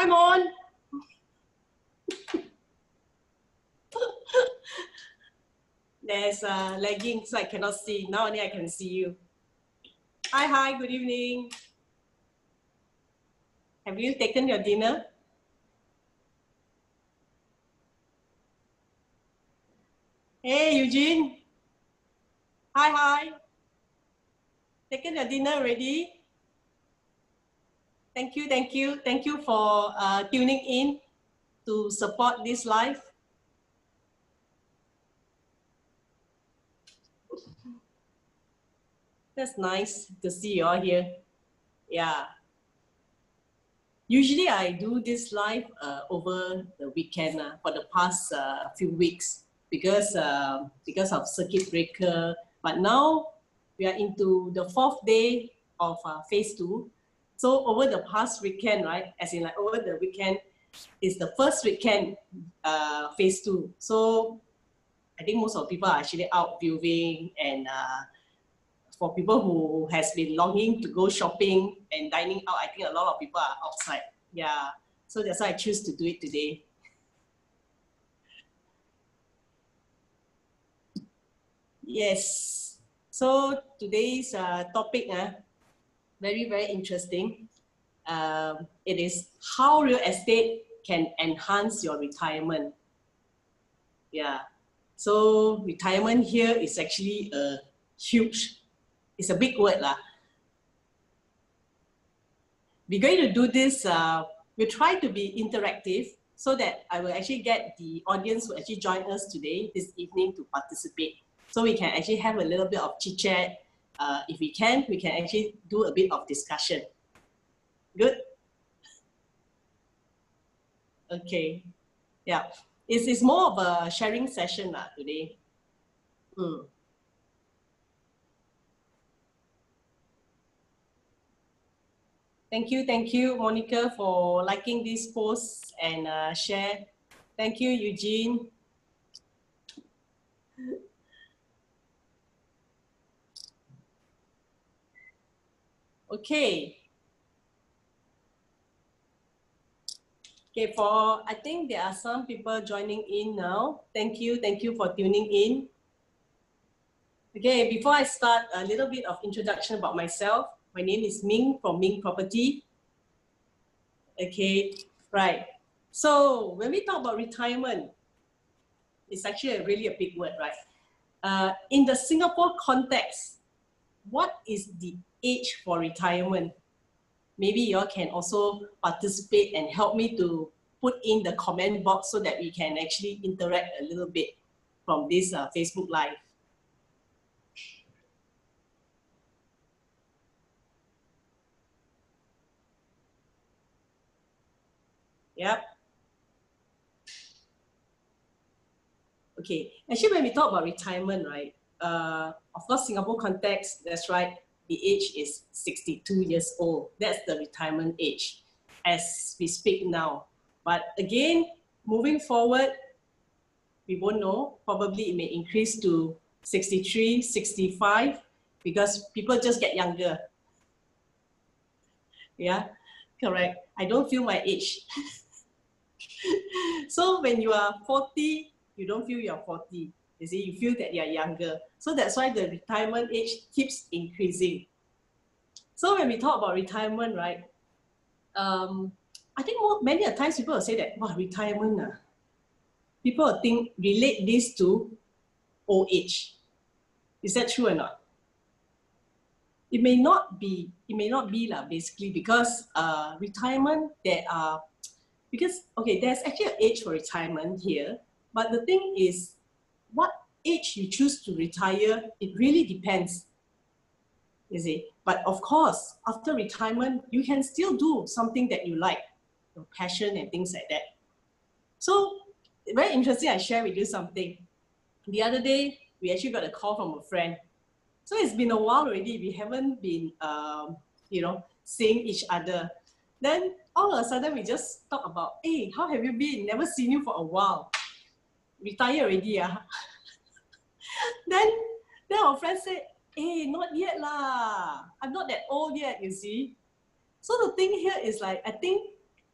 I'm on. There's lagging, so I cannot see. Now only I can see you. Hi, good evening. Have you taken your dinner? Hey, Eugene. Hi. Taken your dinner already? Thank you for tuning in to support this live. That's nice to see you all here. Yeah. Usually I do this live over the weekend for the past few weeks because of circuit breaker. But now we are into the 4th day of phase 2. So over the past weekend, right? As in like over the weekend is the first weekend phase 2. So I think most of people are actually out viewing, and for people who has been longing to go shopping and dining out, I think a lot of people are outside. Yeah, so that's why I choose to do it today. Yes, so today's topic, very interesting. It is how real estate can enhance your retirement. Yeah, so retirement here is actually a huge, it's a big word lah. We're going to do this, we'll try to be interactive so that I will actually get the audience who actually join us today, this evening, to participate. So we can actually have a little bit of chit chat. If we can actually do a bit of discussion. Good? Okay. Yeah. It's more of a sharing session today. Thank you, Monica, for liking these posts and share. Thank you, Eugene. Okay. Okay, I think there are some people joining in now. Thank you for tuning in. Okay, before I start, a little bit of introduction about myself. My name is Ming from Ming Property. Okay, right. So when we talk about retirement, it's actually really a big word, right? In the Singapore context, what is the age for retirement? Maybe you all can also participate and help me to put in the comment box so that we can actually interact a little bit from this Facebook Live. Yep. Okay, actually when we talk about retirement, right, of course, Singapore context, that's right, the age is 62 years old. That's the retirement age as we speak now. But again, moving forward, we won't know. Probably it may increase to 63, 65, because people just get younger. Yeah, correct. I don't feel my age. So when you are 40, you don't feel you're 40. You see, you feel that you're younger. So that's why the retirement age keeps increasing. So when we talk about retirement, right, I think many a times people will say that, wow, retirement, people will relate this to old age. Is that true or not? It may not be basically, because retirement, there's actually an age for retirement here, but the thing is, what age you choose to retire, it really depends, you see. But of course, after retirement, you can still do something that you like, your passion and things like that. So very interesting, I share with you something. The other day, we actually got a call from a friend. So it's been a while already. We haven't been, seeing each other. Then all of a sudden, we just talk about, hey, how have you been? Never seen you for a while. Retire already, Then our friend said, hey, not yet lah. I'm not that old yet, you see. So the thing here is like, I think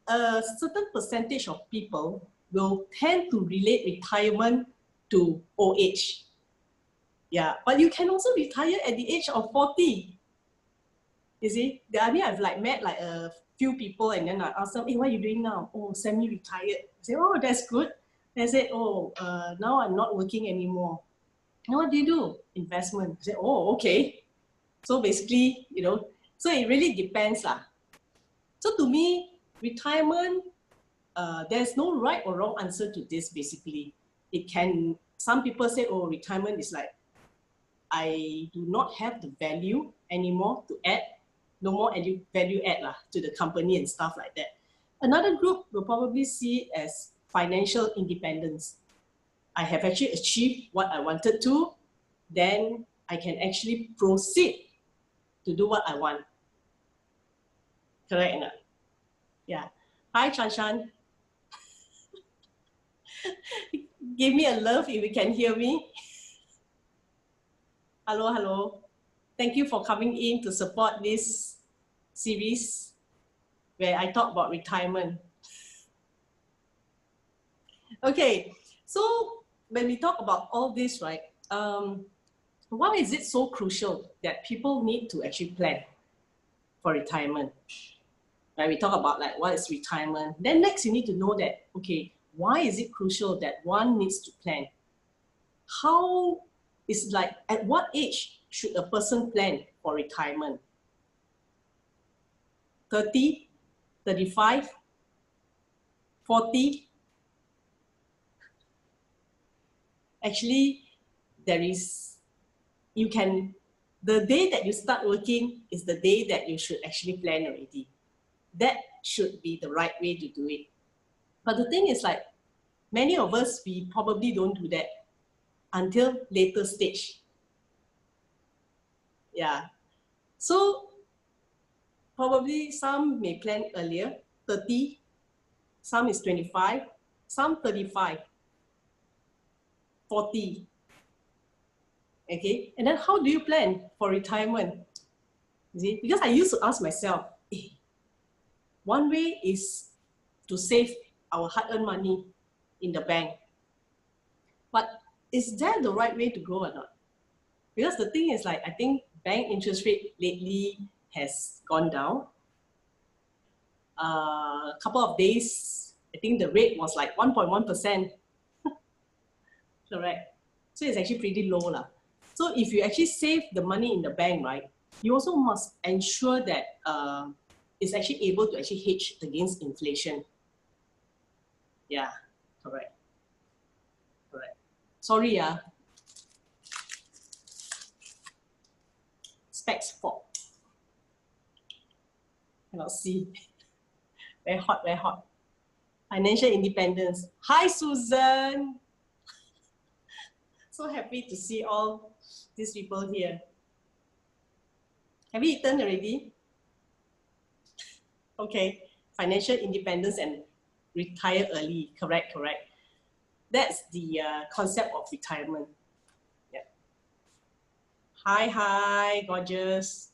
a certain percentage of people will tend to relate retirement to old age. Yeah, but you can also retire at the age of 40. You see, I mean, I've like met like a few people and then I ask them, hey, what are you doing now? Oh, semi-retired. I say, oh, that's good. They say, oh, now I'm not working anymore. And what do you do? Investment. I say, oh, okay. So basically, you know, so it really depends lah. So to me, retirement, there's no right or wrong answer to this basically. It can, some people say, oh, retirement is like, I do not have the value anymore to add, no more value add lah, to the company and stuff like that. Another group will probably see it as financial independence. I have actually achieved what I wanted to, then I can actually proceed to do what I want. Correct or not? Yeah. Hi, Chan Chan. Give me a love if you can hear me. Hello, hello. Thank you for coming in to support this series where I talk about retirement. Okay, so when we talk about all this, right, why is it so crucial that people need to actually plan for retirement? Right, we talk about like what is retirement. Then next you need to know that, okay, why is it crucial that one needs to plan? How is like, at what age should a person plan for retirement? 30, 35, 40? Actually, there is, you can, the day that you start working is the day that you should actually plan already. That should be the right way to do it. But the thing is like, many of us, we probably don't do that until later stage. Yeah. So probably some may plan earlier, 30, some is 25, some 35, 40. Okay, and then how do you plan for retirement? You see, because I used to ask myself, one way is to save our hard-earned money in the bank. But is that the right way to go or not? Because the thing is like, I think bank interest rate lately has gone down. A couple of days, I think the rate was like 1.1%. Correct. So it's actually pretty low lah. So if you actually save the money in the bank, right, you also must ensure that it's actually able to actually hedge against inflation. Yeah, correct. Correct. Sorry, specs fog. Cannot see. Very hot, very hot. Financial independence. Hi, Susan. So happy to see all these people here. Have you eaten already? Okay, financial independence and retire early. Correct, correct. That's the concept of retirement. Yeah. Hi, hi, gorgeous.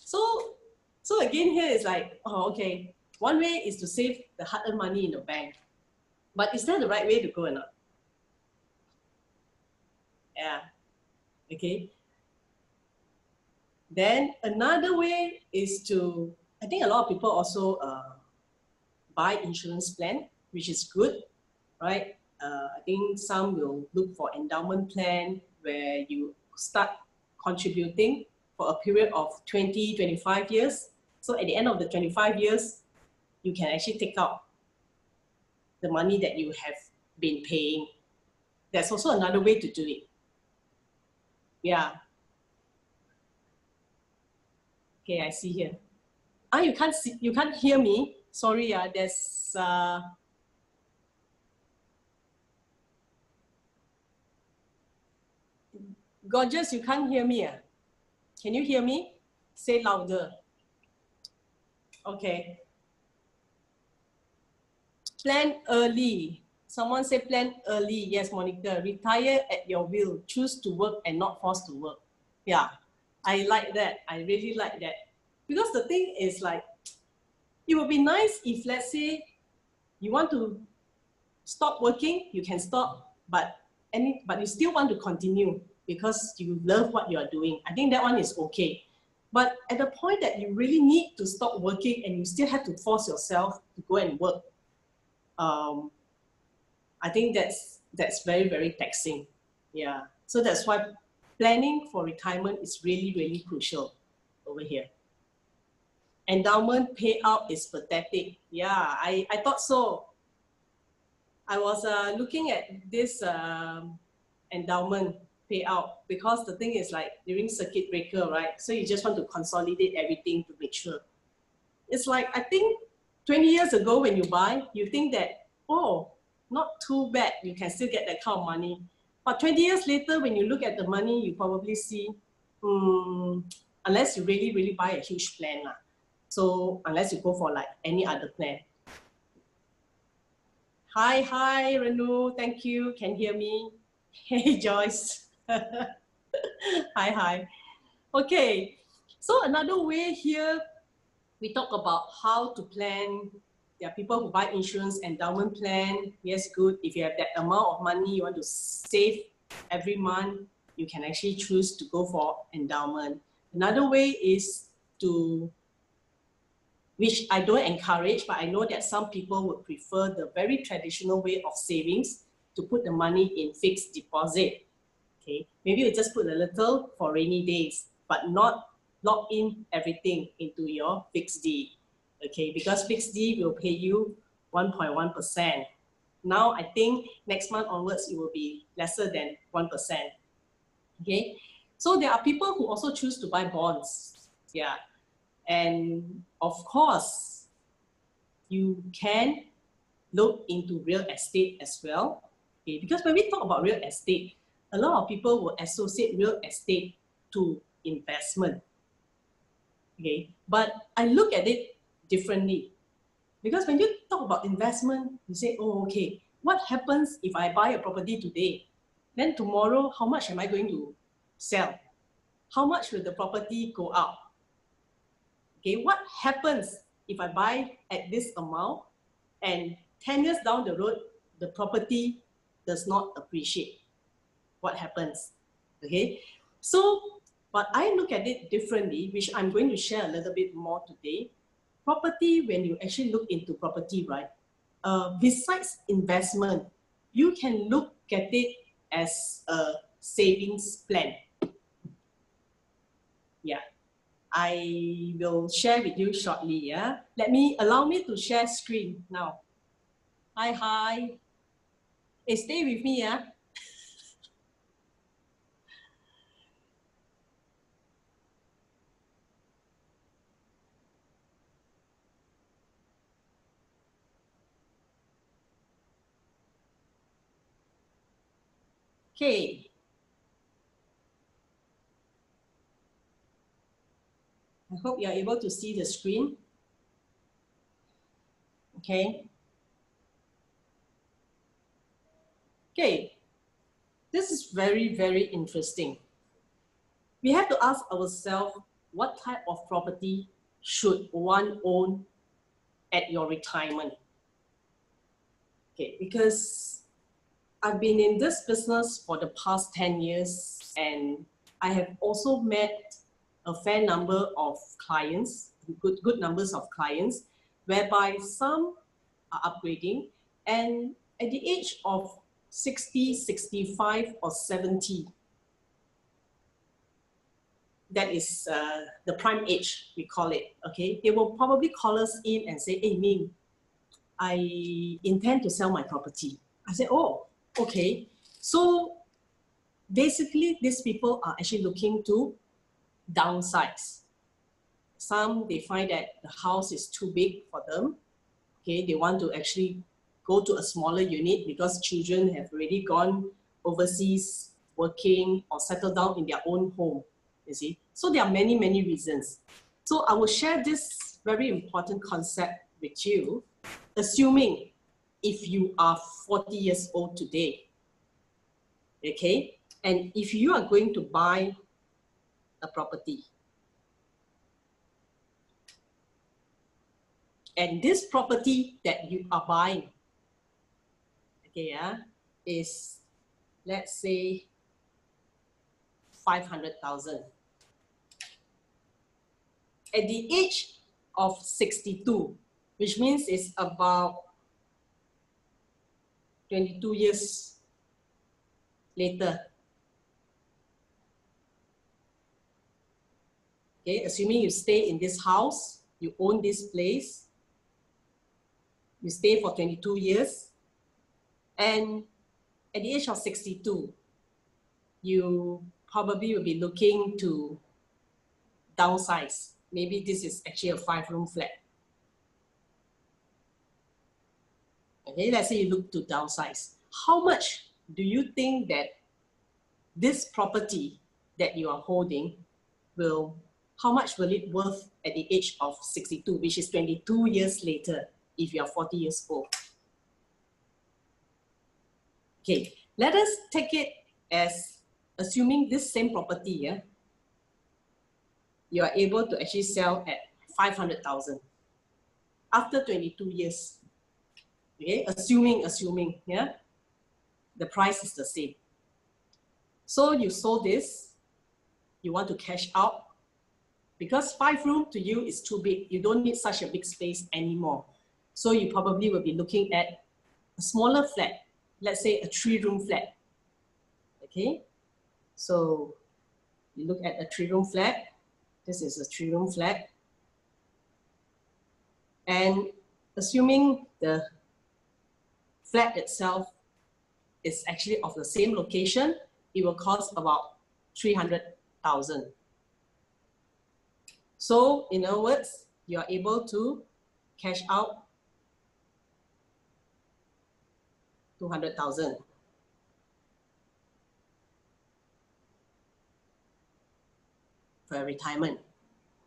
So again, here is like, oh, okay. One way is to save the hard-earned money in the bank. But is that the right way to go or not? Yeah, okay. Then another way is to, I think a lot of people also buy insurance plan, which is good, right? I think some will look for endowment plan where you start contributing for a period of 20, 25 years. So at the end of the 25 years, you can actually take out the money that you have been paying. That's also another way to do it. Yeah. Okay, I see here. You can't see, you can't hear me. Sorry, there's gorgeous, you can't hear me. Can you hear me? Say louder. Okay. Plan early. Someone say plan early. Yes, Monica. Retire at your will. Choose to work and not forced to work. Yeah, I like that. I really like that. Because the thing is like, it would be nice if, let's say, you want to stop working, you can stop, but you still want to continue because you love what you are doing. I think that one is okay. But at the point that you really need to stop working and you still have to force yourself to go and work, I think that's very, very taxing. Yeah. So that's why planning for retirement is really, really crucial over here. Endowment payout is pathetic. Yeah, I thought so. I was looking at this endowment payout because the thing is like during circuit breaker, right? So you just want to consolidate everything to make sure. It's like, I think 20 years ago when you buy, you think that, oh, not too bad, you can still get that kind of money. But 20 years later, when you look at the money, you probably see, unless you really, really buy a huge plan. So unless you go for like any other plan. Hi, Renu, thank you. Can hear me? Hey, Joyce. Hi. Okay, so another way here, we talk about how to plan. There are people who buy insurance, endowment plan. Yes, good. If you have that amount of money you want to save every month, you can actually choose to go for endowment. Another way is to, which I don't encourage, but I know that some people would prefer the very traditional way of savings, to put the money in fixed deposit. Okay, maybe you just put a little for rainy days, but not lock in everything into your fixed D. Okay, because fixed D will pay you 1.1%. Now I think next month onwards it will be lesser than 1%. Okay, so there are people who also choose to buy bonds. Yeah, and of course, you can look into real estate as well. Okay, because when we talk about real estate, a lot of people will associate real estate to investment. Okay, but I look at it differently. Because when you talk about investment, you say, oh, okay, what happens if I buy a property today? Then tomorrow, how much am I going to sell? How much will the property go up? Okay, what happens if I buy at this amount and 10 years down the road, the property does not appreciate? What happens? Okay, so, but I look at it differently, which I'm going to share a little bit more today. Property, when you actually look into property, right, besides investment, you can look at it as a savings plan. Yeah, I will share with you shortly. Yeah, allow me to share screen now. Hi. Hey, stay with me. Yeah. Okay. I hope you're able to see the screen. Okay. Okay. This is very, very interesting. We have to ask ourselves, what type of property should one own at your retirement? Okay, because I've been in this business for the past 10 years, and I have also met a fair number of clients, good numbers of clients, whereby some are upgrading, and at the age of 60, 65, or 70, that is the prime age, we call it, okay? They will probably call us in and say, hey, Ming, I intend to sell my property. I say, oh, okay. So basically, these people are actually looking to downsize. Some, they find that the house is too big for them. Okay, they want to actually go to a smaller unit because children have already gone overseas working or settled down in their own home, you see. So there are many, many reasons. So I will share this very important concept with you, assuming if you are 40 years old today, okay? And if you are going to buy a property, And this property that you are buying, okay, is, let's say, 500,000. At the age of 62, which means it's about 22 years later. Okay, assuming you stay in this house, you own this place, you stay for 22 years, and at the age of 62, you probably will be looking to downsize. Maybe this is actually a 5-room flat. Okay, let's say you look to downsize. How much do you think that this property that you are holding will, how much will it worth at the age of 62, which is 22 years later, if you are 40 years old? Okay, let us take it as assuming this same property, you are able to actually sell at 500,000 after 22 years. Okay, assuming, the price is the same. So you sold this, you want to cash out, because 5-room to you is too big. You don't need such a big space anymore. So you probably will be looking at a smaller flat, let's say a 3-room flat. Okay, so you look at a 3-room flat. This is a 3-room flat. And assuming the flat itself is actually of the same location, it will cost about 300,000. So in other words, you are able to cash out 200,000. For retirement,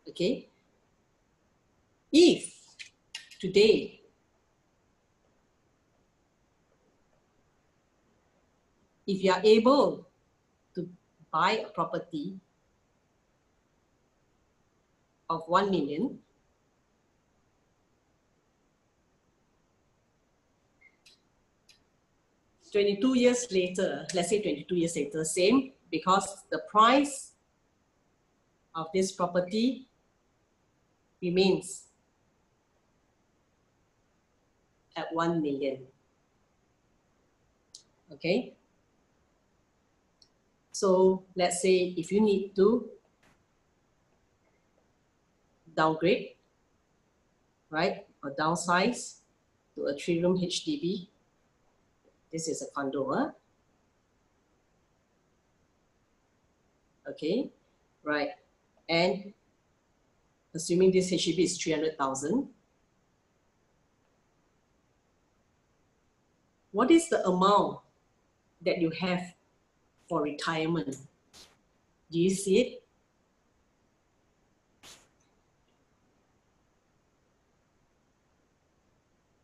okay? If today if you are able to buy a property of 1 million, (22 years later, let's say 22 years later, same, because the price of this property remains at 1 million. Okay? So let's say if you need to downgrade, right, or downsize to a 3-room HDB, this is a condo, okay, right, and assuming this HDB is 300,000, what is the amount that you have for retirement? Do you see it?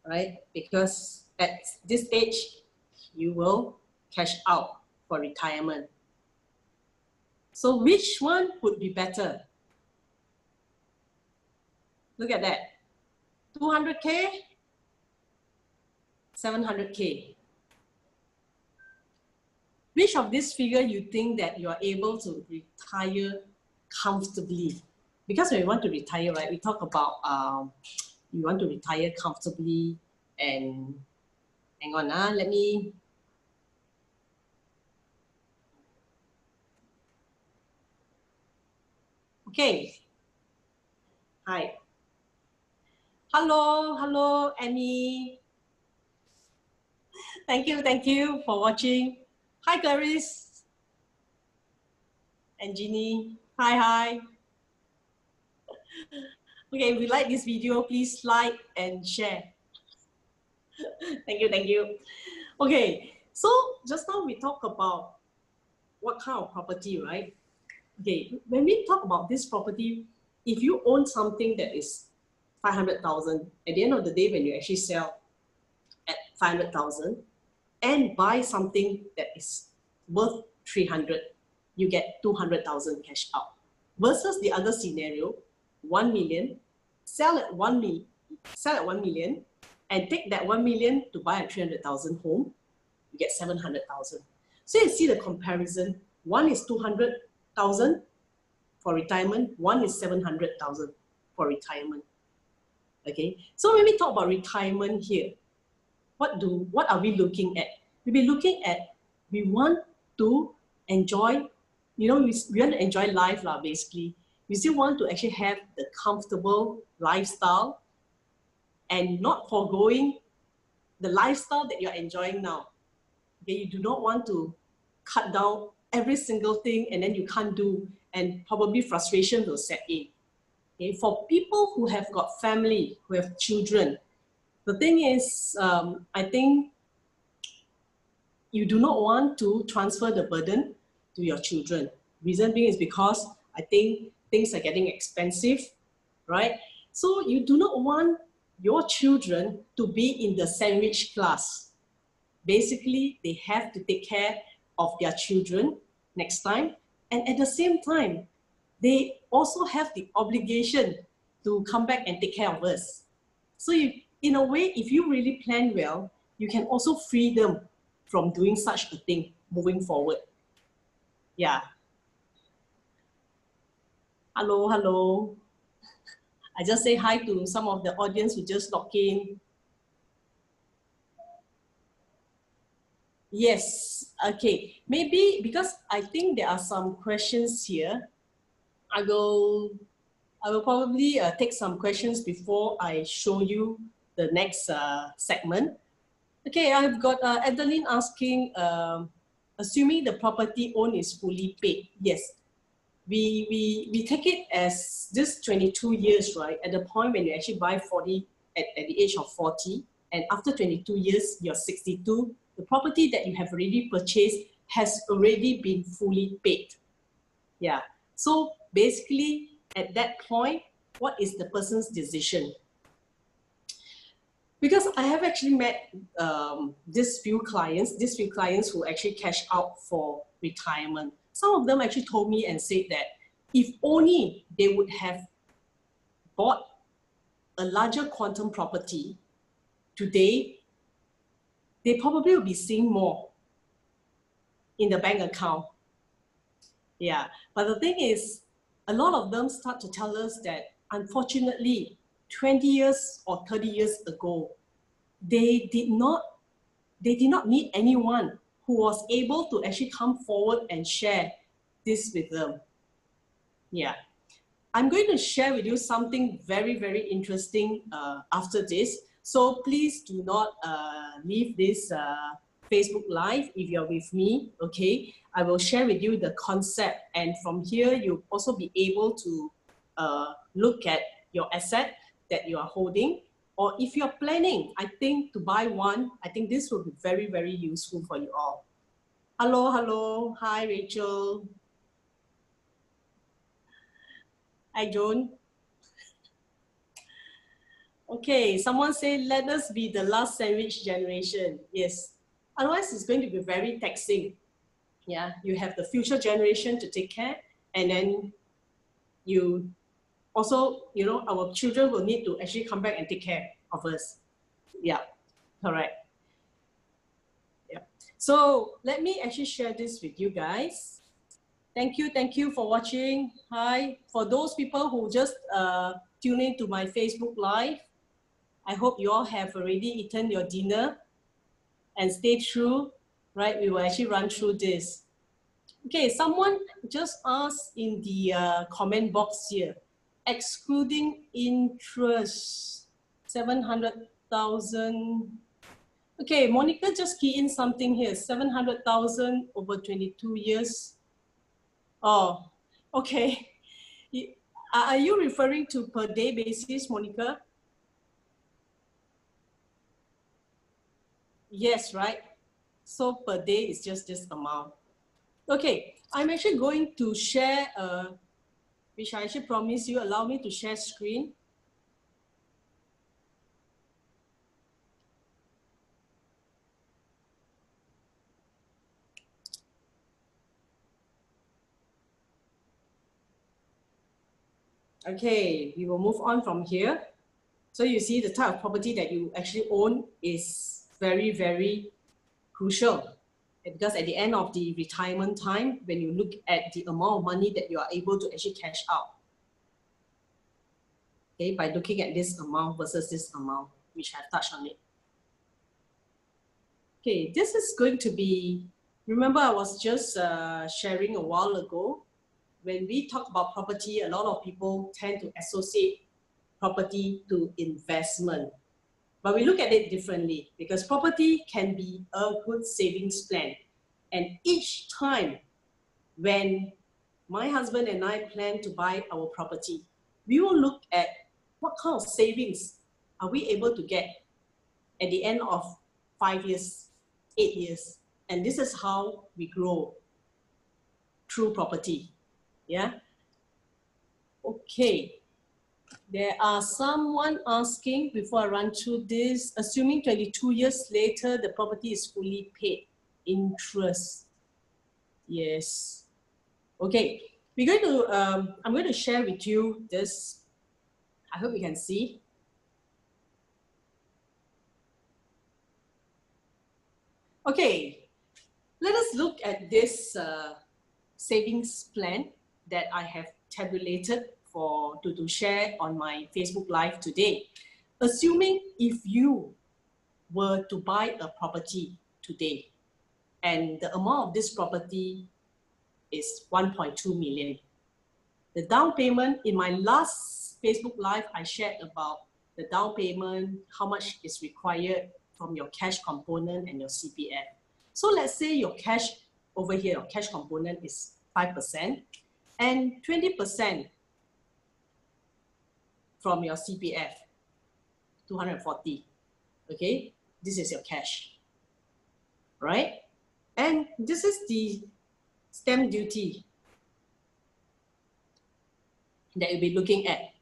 Right, because at this age, you will cash out for retirement. So which one would be better? Look at that, 200K, 700K. Which of this figure you think that you are able to retire comfortably? Because when we want to retire, right, we talk about you want to retire comfortably, and hang on, let me, okay. Hi. Hello, Amy. Thank you for watching. Hi, Clarice and Jeannie. Hi. Okay, if you like this video, please like and share. Thank you. Okay, so just now we talk about what kind of property, right? Okay, when we talk about this property, if you own something that is 500,000, at the end of the day, when you actually sell at 500,000 and buy something that is worth 300, you get 200,000 cash out. Versus the other scenario, 1 million, sell at 1 sell at 1 million and take that 1 million to buy a 300,000 home, you get 700,000. So you see the comparison. One is 200,000 for retirement, one is 700,000 for retirement. Okay, so when we talk about retirement here, what are we looking at? We'll be looking at, we want to enjoy, we want to enjoy life basically. We still want to actually have the comfortable lifestyle and not foregoing the lifestyle that you're enjoying now. Okay, you do not want to cut down every single thing and then you can't do, and probably frustration will set in. Okay, for people who have got family, who have children, the thing is, I think you do not want to transfer the burden to your children. Reason being is because I think things are getting expensive, right? So you do not want your children to be in the sandwich class. Basically, they have to take care of their children next time. And at the same time, they also have the obligation to come back and take care of us. So in a way, if you really plan well, you can also free them from doing such a thing moving forward. Yeah. Hello, hello. I just say hi to some of the audience who just logged in. Yes, okay. Maybe because I think there are some questions here. I will probably take some questions before I show you the next segment. Okay, I've got Adeline asking, assuming the property owned is fully paid. Yes, we take it as this 22 years, right? At the point when you actually buy 40, at the age of 40, and after 22 years, you're 62, the property that you have already purchased has already been fully paid. Yeah, so basically at that point, what is the person's decision? Because I have actually met these few clients who actually cash out for retirement. Some of them actually told me and said that if only they would have bought a larger quantum property today, they probably will be seeing more in the bank account. Yeah, but the thing is, a lot of them start to tell us that unfortunately, 20 years or 30 years ago, they did not need anyone who was able to actually come forward and share this with them. Yeah. I'm going to share with you something very, very interesting after this. So please do not leave this Facebook Live if you're with me, okay? I will share with you the concept, and from here, you'll also be able to look at your asset that you are holding, or if you're planning, I think, to buy one, I think this will be very, very useful for you all. Hello, hello. Hi, Rachel. Hi, Joan. Okay, someone say, let us be the last sandwich generation. Yes, otherwise it's going to be very taxing. Yeah, you have the future generation to take care, and then you also, you know, our children will need to actually come back and take care of us. Yeah, correct. Yeah. So let me actually share this with you guys. Thank you for watching. Hi, for those people who just tune in to my Facebook Live, I hope you all have already eaten your dinner and stay true, right? We will actually run through this. Okay, someone just asked in the comment box here, excluding interest, 700,000. Okay, Monica just key in something here, 700,000 over 22 years. Oh, okay. Are you referring to per day basis, Monica? Yes, right? So per day is just this amount. Okay, I'm actually going to share, which I actually promised you, allow me to share screen. Okay, we will move on from here. So you see the type of property that you actually own is very, very crucial. Because at the end of the retirement time, when you look at the amount of money that you are able to actually cash out, okay, by looking at this amount versus this amount, which I've touched on it. Okay, this is going to be, remember I was just sharing a while ago, when we talk about property, a lot of people tend to associate property to investment. But we look at it differently because property can be a good savings plan. And each time when my husband and I plan to buy our property, we will look at what kind of savings are we able to get at the end of 5 years, 8 years. And this is how we grow through property. Yeah. Okay. There are someone asking, before I run through this, assuming 22 years later, the property is fully paid, interest. Yes. Okay. We're going to, I'm going to share with you this. I hope you can see. Okay. Let us look at this savings plan that I have tabulated to share on my Facebook Live today. Assuming if you were to buy a property today and the amount of this property is 1.2 million. The down payment, in my last Facebook Live, I shared about the down payment, how much is required from your cash component and your CPF. So let's say your cash over here, your cash component is 5% and 20% from your CPF, 240, okay? This is your cash, right? And this is the stamp duty that you'll be looking at.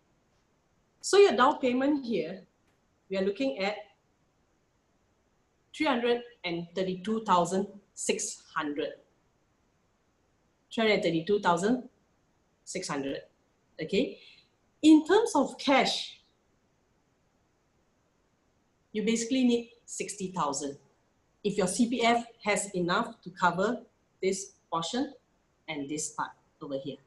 So your down payment here, we are looking at 332,600. 332,600, okay? In terms of cash, you basically need 60,000. If your CPF has enough to cover this portion and this part over here.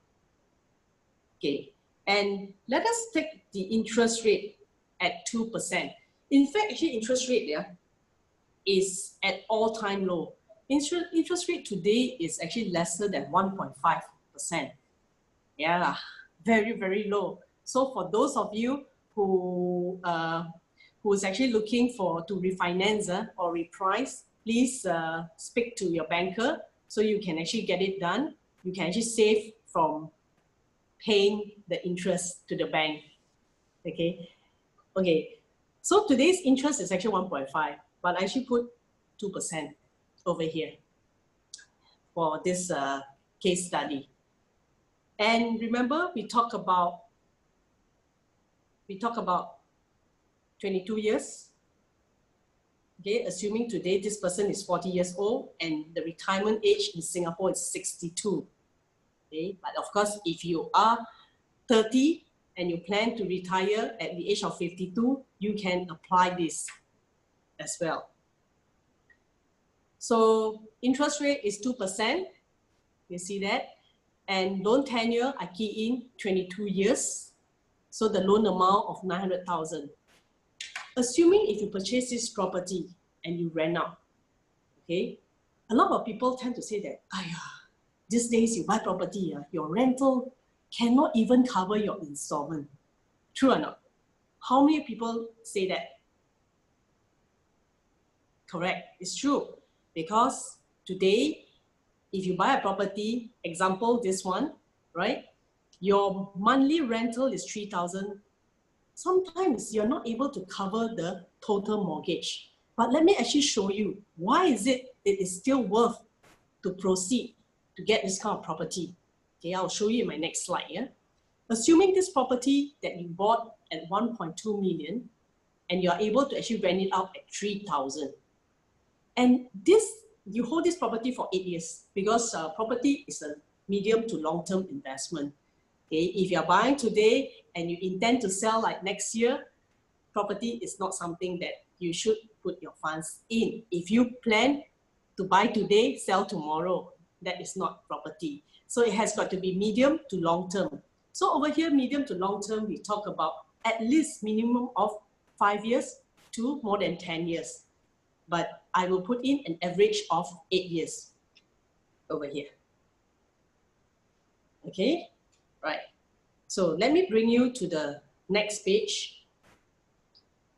Okay, and let us take the interest rate at 2%. In fact, actually interest rate there is at all-time low. Interest rate today is actually lesser than 1.5%. Yeah, very, very low. So for those of you who is actually looking to refinance or reprice, please speak to your banker so you can actually get it done. You can actually save from paying the interest to the bank. Okay. Okay. So today's interest is actually 1.5, but I actually put 2% over here for this case study. And remember, we talk about 22 years. Okay, assuming today this person is 40 years old and the retirement age in Singapore is 62. Okay, but of course, if you are 30 and you plan to retire at the age of 52, you can apply this as well. So interest rate is 2%. You see that? And loan tenure, I key in 22 years. So the loan amount of 900,000. Assuming if you purchase this property and you rent out, okay? A lot of people tend to say that, these days you buy property, your rental cannot even cover your installment. True or not? How many people say that? Correct, it's true. Because today, if you buy a property, example this one, right? Your monthly rental is 3,000. Sometimes you're not able to cover the total mortgage. But let me actually show you why it is still worth to proceed to get this kind of property. Okay, I'll show you in my next slide. Yeah? Assuming this property that you bought at 1.2 million and you're able to actually rent it out at 3,000. And you hold this property for 8 years because property is a medium to long-term investment. Okay? If you're buying today and you intend to sell like next year, property is not something that you should put your funds in. If you plan to buy today, sell tomorrow, that is not property. So it has got to be medium to long term. So over here, medium to long term, we talk about at least minimum of 5 years to more than 10 years. But I will put in an average of 8 years over here. Okay, right. So let me bring you to the next page.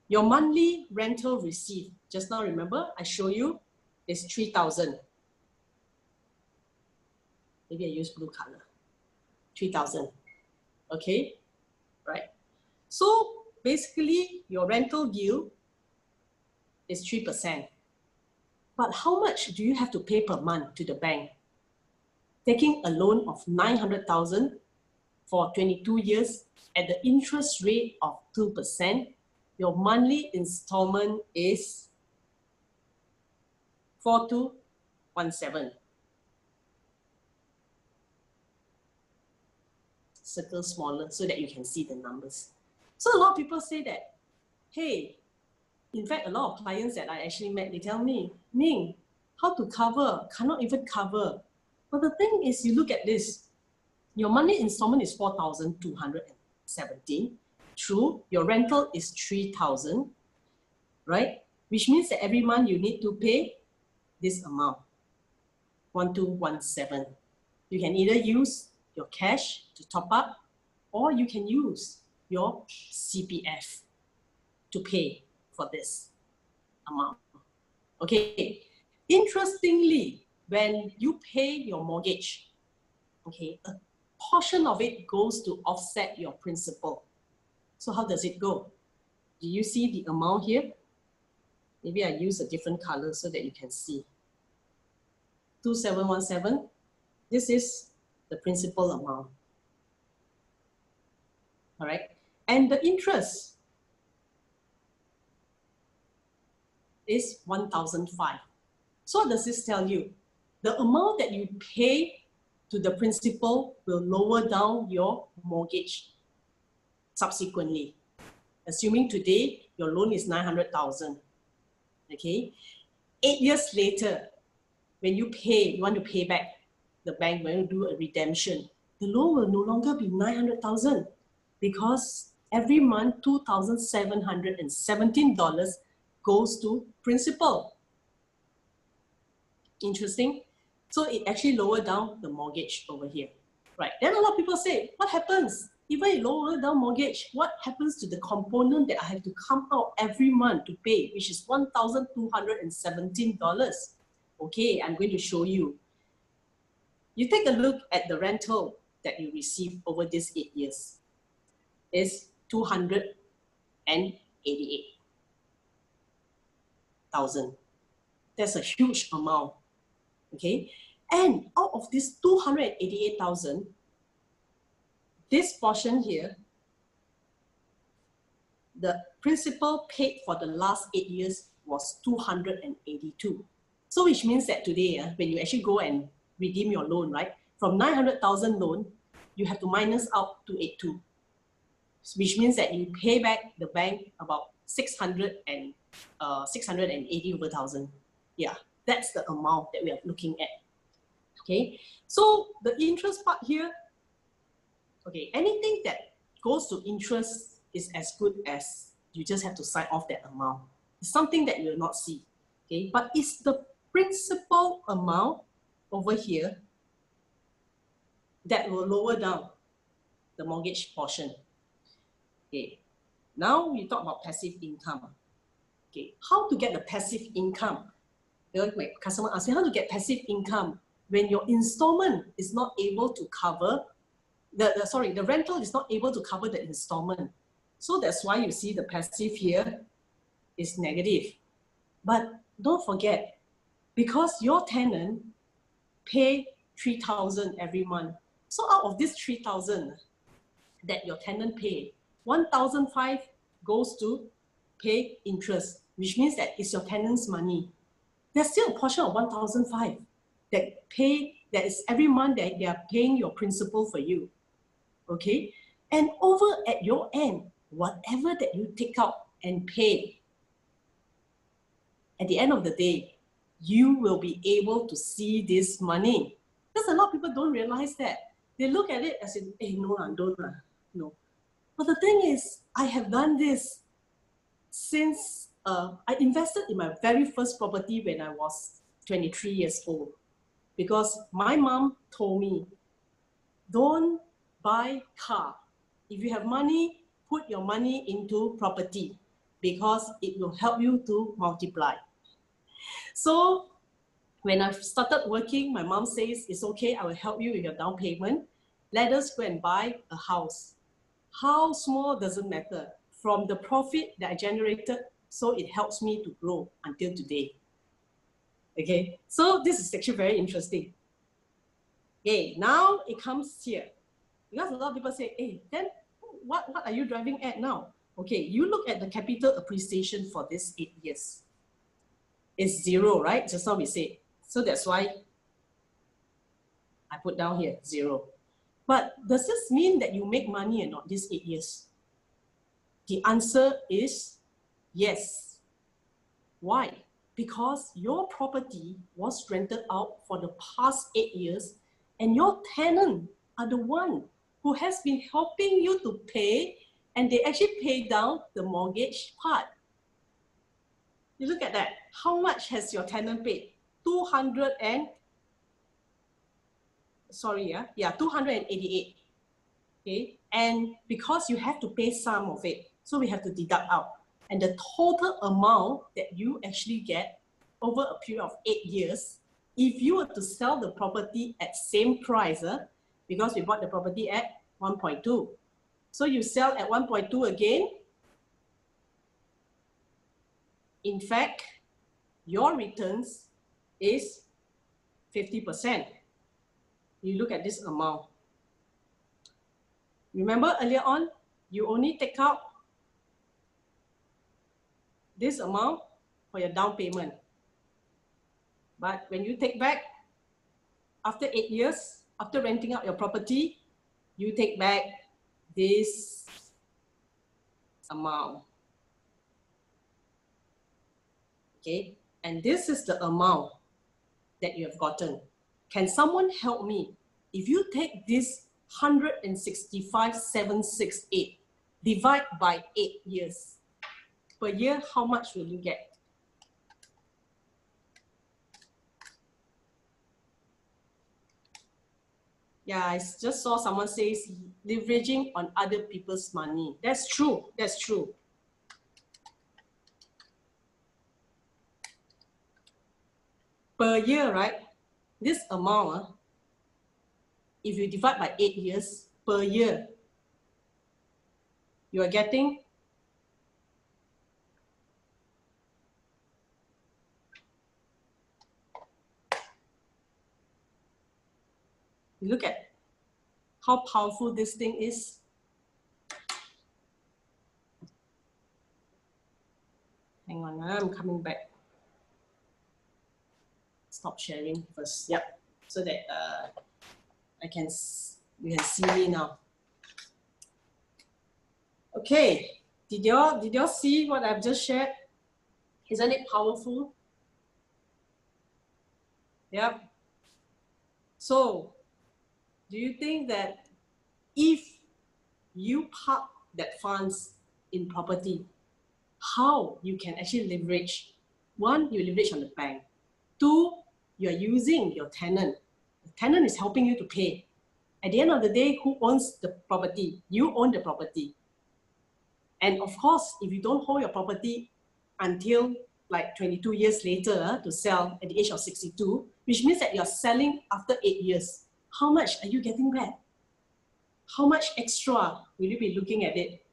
Your monthly rental receipt, just now remember, I show you, is 3,000. Maybe I use blue color. 3,000. Okay, right. So basically, your rental yield is 3%. But how much do you have to pay per month to the bank? Taking a loan of 900,000 for 22 years at the interest rate of 2%, your monthly installment is 4217. Circle smaller so that you can see the numbers. So a lot of people say that, hey, in fact, a lot of clients that I actually met, they tell me, Ming, how to cover? Cannot even cover. But the thing is, you look at this, your monthly installment is 4,217. True, your rental is 3,000, right? Which means that every month you need to pay this amount, 1,217. You can either use your cash to top up, or you can use your CPF to pay for this amount. Okay, interestingly, when you pay your mortgage, okay, a portion of it goes to offset your principal. So how does it go? Do you see the amount here? Maybe I use a different color so that you can see. 2,717, this is the principal amount. All right, and the interest is 1,005. So what does this tell you? The amount that you pay to the principal will lower down your mortgage subsequently. Assuming today your loan is 900,000, okay? 8 years later, when you want to pay back the bank, when you do a redemption, the loan will no longer be 900,000 because every month $2,717 goes to principal. Interesting. So it actually lowered down the mortgage over here, right? Then a lot of people say, what happens? Even if lower down mortgage, what happens to the component that I have to come out every month to pay, which is $1,217? Okay, I'm going to show you. You take a look at the rental that you receive over these 8 years. It's 288,000. That's a huge amount. Okay, and out of this 288,000, this portion here, the principal paid for the last 8 years was 282. So which means that today, when you actually go and redeem your loan, right, from 900,000 loan, you have to minus out 282, which means that you pay back the bank about 680 over 1,000. Yeah. That's the amount that we are looking at. Okay, so the interest part here, okay, anything that goes to interest is as good as you just have to sign off that amount. It's something that you will not see. Okay, but it's the principal amount over here that will lower down the mortgage portion. Okay, now we talk about passive income. Okay, how to get the passive income? My customer asked me how to get passive income when your installment is not able to cover the rental is not able to cover the installment. So that's why you see the passive here is negative. But don't forget, because your tenant pay 3,000 every month. So out of this 3,000 that your tenant pay, 1,005 goes to pay interest, which means that it's your tenant's money. There's still a portion of 1,005 that is every month that they are paying your principal for you, okay? And over at your end, whatever that you take out and pay, at the end of the day, you will be able to see this money. Because a lot of people don't realize that. They look at it as in, hey, no, don't. No. But the thing is, I have done this since I invested in my very first property when I was 23 years old. Because my mom told me, don't buy car. If you have money, put your money into property because it will help you to multiply. So when I started working, my mom says, it's okay, I will help you with your down payment. Let us go and buy a house. How small doesn't matter. From the profit that I generated, so it helps me to grow until today. Okay, so this is actually very interesting. Okay, now it comes here. Because a lot of people say, hey, then what are you driving at now? Okay, you look at the capital appreciation for this 8 years. It's 0, right? Just now we said. So that's why I put down here 0. But does this mean that you make money or not these 8 years? The answer is yes. Why? Because your property was rented out for the past 8 years and your tenant are the one who has been helping you to pay, and they actually pay down the mortgage part. You look at that. How much has your tenant paid? 288. Okay, and because you have to pay some of it, so we have to deduct out. And the total amount that you actually get over a period of 8 years, if you were to sell the property at same price, because we bought the property at 1.2. So you sell at 1.2 again. In fact, your returns is 50%. You look at this amount. Remember earlier on, you only take out this amount for your down payment. But when you take back, after 8 years, after renting out your property, you take back this amount. Okay, and this is the amount that you have gotten. Can someone help me? If you take this 165,768, divide by 8 years, per year, how much will you get? Yeah, I just saw someone say leveraging on other people's money. That's true, that's true. Per year, right? This amount, if you divide by 8 years, per year, you are getting look at how powerful this thing is. Hang on, I'm coming back. Stop sharing first. Yep, so that you can see me now. Okay, did y'all see what I've just shared? Isn't it powerful? Yep. So, do you think that if you park that funds in property, how you can actually leverage? One, you leverage on the bank. Two, you are using your tenant. The tenant is helping you to pay. At the end of the day, who owns the property? You own the property. And of course, if you don't hold your property until like 22 years later to sell at the age of 62, which means that you're selling after 8 years, how much are you getting back? How much extra will you be looking at it?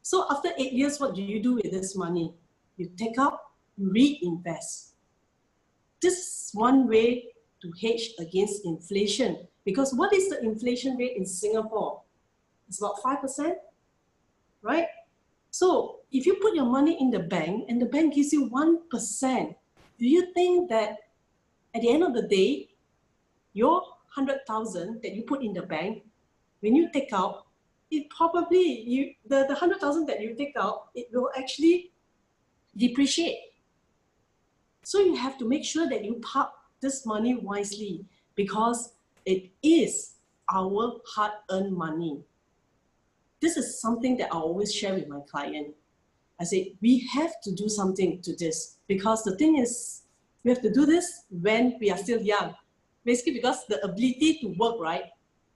So after 8 years, what do you do with this money? You take out, you reinvest. This is one way to hedge against inflation. Because what is the inflation rate in Singapore? It's about 5%, right? So if you put your money in the bank and the bank gives you 1%, do you think that at the end of the day, your 100,000 that you put in the bank, when you take out, it probably, the 100,000 that you take out, it will actually depreciate. So you have to make sure that you park this money wisely, because it is our hard-earned money. This is something that I always share with my client. I say, we have to do something to this, because the thing is, we have to do this when we are still young. Basically, because the ability to work, right?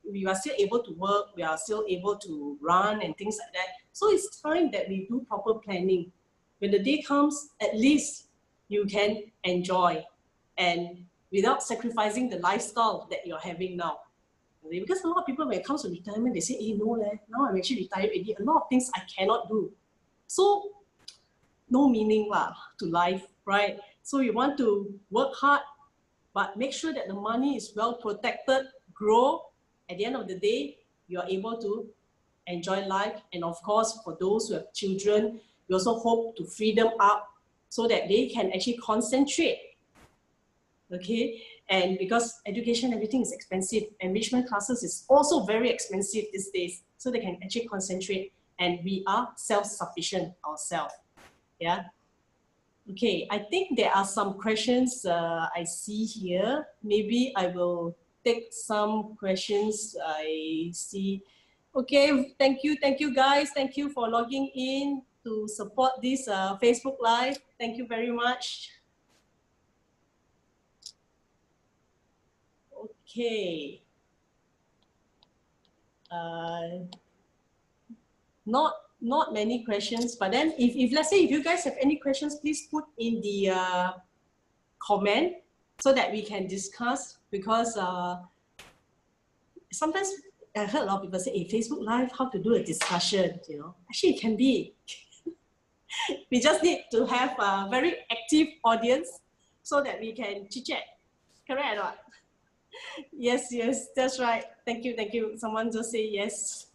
We are still able to work, we are still able to run and things like that. So it's time that we do proper planning. When the day comes, at least you can enjoy, and without sacrificing the lifestyle that you're having now. Because a lot of people, when it comes to retirement, they say, hey, no, now I'm actually retired already. A lot of things I cannot do. So no meaning to life, right? So you want to work hard, but make sure that the money is well protected, grow. At the end of the day, you are able to enjoy life. And of course, for those who have children, we also hope to free them up so that they can actually concentrate. Okay, and because education, everything is expensive, enrichment classes is also very expensive these days, so they can actually concentrate, and we are self-sufficient ourselves. Yeah. Okay, I think there are some questions I see here. Maybe I will take some questions I see. Okay, thank you guys. Thank you for logging in to support this Facebook Live. Thank you very much. Okay. Not many questions, but then if let's say if you guys have any questions, please put in the comment so that we can discuss, because sometimes I heard a lot of people say, hey, Facebook Live, how to do a discussion, you know. Actually, it can be. We just need to have a very active audience so that we can chit-chat. Correct or not? Yes, that's right. Thank you. Someone just say yes.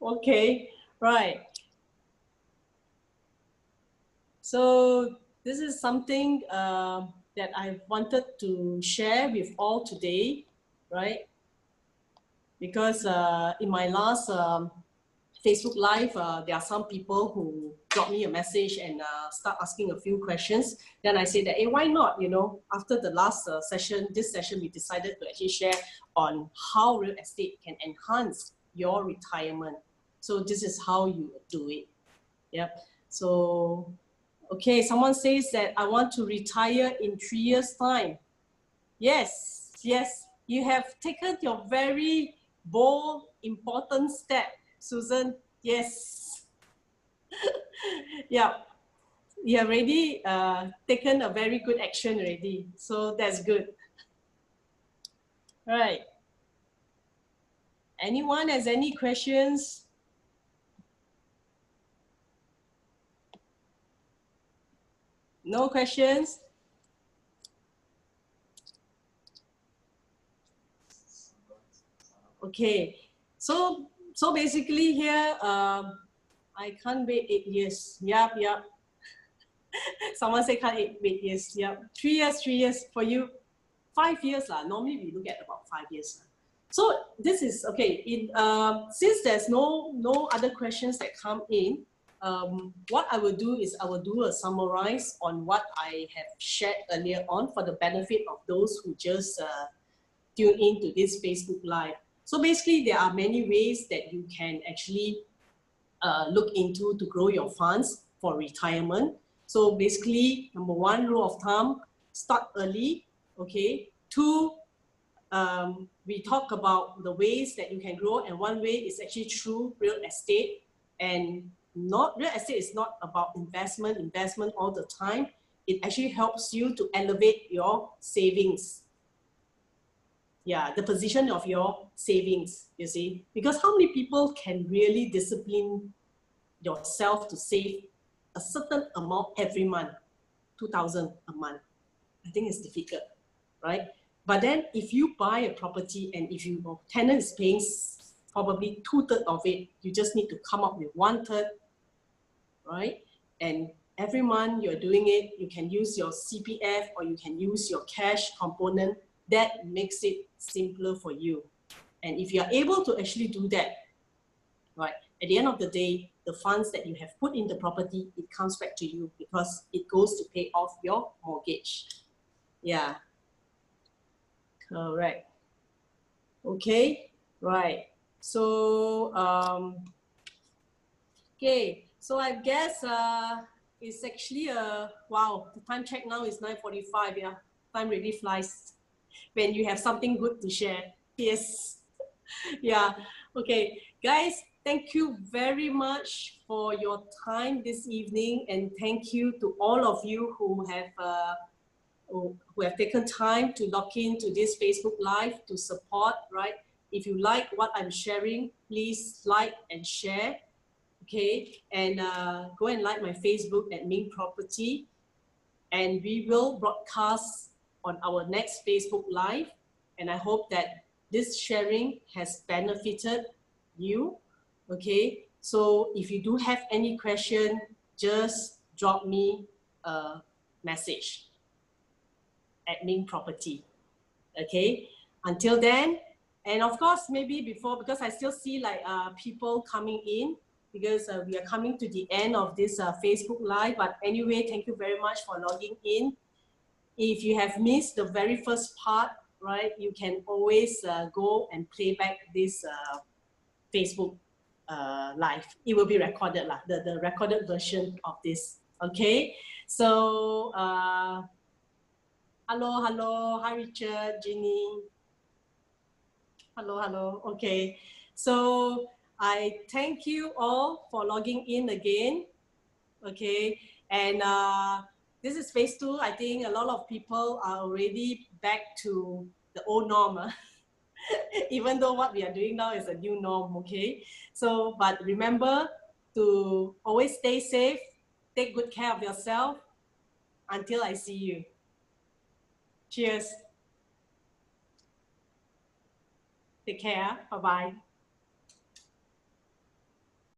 Okay, right. So this is something that I wanted to share with all today, right? Because in my last Facebook Live, there are some people who drop me a message and start asking a few questions. Then I say that, hey, why not? You know, after the last session, this session, we decided to actually share on how real estate can enhance your retirement. So this is how you do it. Yep. So, okay, someone says that I want to retire in 3 years' time. Yes, you have taken your very bold, important step, Susan. Yes. Yeah, you have already taken a very good action already. So that's good. All right. Anyone has any questions? No questions? Okay. So basically here, I can't wait 8 years. Yep. Someone say can't wait years. Yep. 3 years for you. 5 years lah. Normally we look at about 5 years. So this is okay. Since there's no other questions that come in, what I will do is I will do a summarize on what I have shared earlier on for the benefit of those who just tune into this Facebook Live. So basically, there are many ways that you can actually look into to grow your funds for retirement. So basically, number one, rule of thumb, start early, okay? Two, we talk about the ways that you can grow, and one way is actually through real estate. And real estate is not about investment all the time. It actually helps you to elevate your savings. Yeah, the position of your savings, you see. Because how many people can really discipline yourself to save a certain amount every month, 2,000 a month? I think it's difficult, right? But then if you buy a property and if your tenant is paying probably 2/3 of it, you just need to come up with 1/3, right? And every month you're doing it, you can use your CPF or you can use your cash component. That makes it simpler for you. And if you are able to actually do that, right, at the end of the day, the funds that you have put in the property, it comes back to you because it goes to pay off your mortgage. Yeah, correct. Okay, right. So, okay, so I guess it's actually wow, the time check now is 9:45. Yeah, time really flies when you have something good to share. Yes. Yeah. Okay, guys, thank you very much for your time this evening, and thank you to all of you who have taken time to log in to this Facebook Live to support, right? If you like what I'm sharing, please like and share, okay? And go and like my Facebook at Ming Property, and we will broadcast on our next Facebook Live. And I hope that this sharing has benefited you, okay? So if you do have any question, just drop me a message at Ming Property, okay? Until then, and of course, maybe before, because I still see like people coming in, because we are coming to the end of this Facebook Live. But anyway, thank you very much for logging in. If you have missed the very first part, right, you can always go and play back this Facebook Live. It will be recorded, the recorded version of this, okay? So, hello, hi Richard, Ginny. Hello, okay. So I thank you all for logging in again, okay? And this is phase 2. I think a lot of people are already back to the old norm, even though what we are doing now is a new norm, okay? So, but remember to always stay safe, take good care of yourself until I see you. Cheers. Take care. Bye-bye.